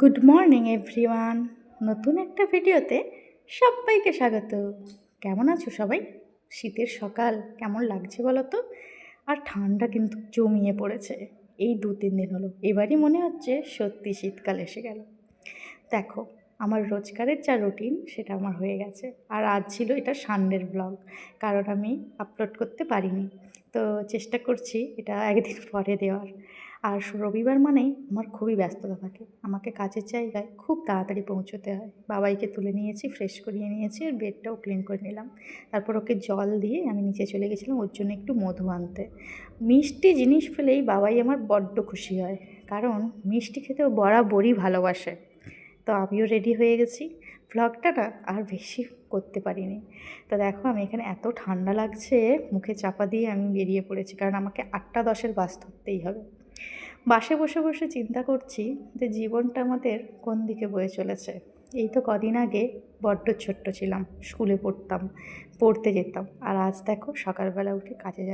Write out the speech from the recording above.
Good morning everyone. নতুন একটা ভিডিওতে সবাইকে স্বাগত। কেমন আছো সবাই? শীতের সকাল কেমন লাগছে বলো তো? আর ঠান্ডা কিন্তু জমিয়ে পড়েছে এই 2-3 দিন হলো। এবারই মনে হচ্ছে সত্যি শীতকাল এসে গেল। দেখো, আমার রোজকারের যা রুটিন সেটা আমার হয়ে গেছে। আর আজ ছিল এটা সানডের ব্লগ, কারণ আমি আপলোড করতে পারিনি। তো চেষ্টা করছি এটা একদিন পরে দেওয়ার। আর রবিবার মানেই আমার খুবই ব্যস্ততা থাকে, আমাকে কাজের জায়গায় খুব তাড়াতাড়ি পৌঁছতে হয়। বাবাইকে তুলে নিয়েছি, ফ্রেশ করিয়ে নিয়েছি, আর বেডটাও ক্লিন করে নিলাম। তারপর ওকে জল দিয়ে আমি নিচে চলে গেছিলাম ওর জন্য একটু মধু আনতে। মিষ্টি জিনিস পেলেই বাবাই আমার বড্ড খুশি হয়, কারণ মিষ্টি খেতেও বরাবরই ভালোবাসে। তো আমিও রেডি হয়ে গেছি। ভ্লগটা না আর বেশি করতে পারিনি। তো দেখো, আমি এখানে এত ঠান্ডা লাগছে, মুখে চাপা দিয়ে আমি বেরিয়ে পড়েছি, কারণ আমাকে 8টা 10-এর বাস ধরতেই হবে। বাসে বসে বসে চিন্তা করছি যে জীবনটা আমাদের কোন দিকে বয়ে চলেছে। এই তো কদিন আগে বড্ড ছোট্ট ছিলাম, স্কুলে পড়তে যেতাম, আর আজ দেখো সকালবেলা উঠে কাজে যাচ্ছি।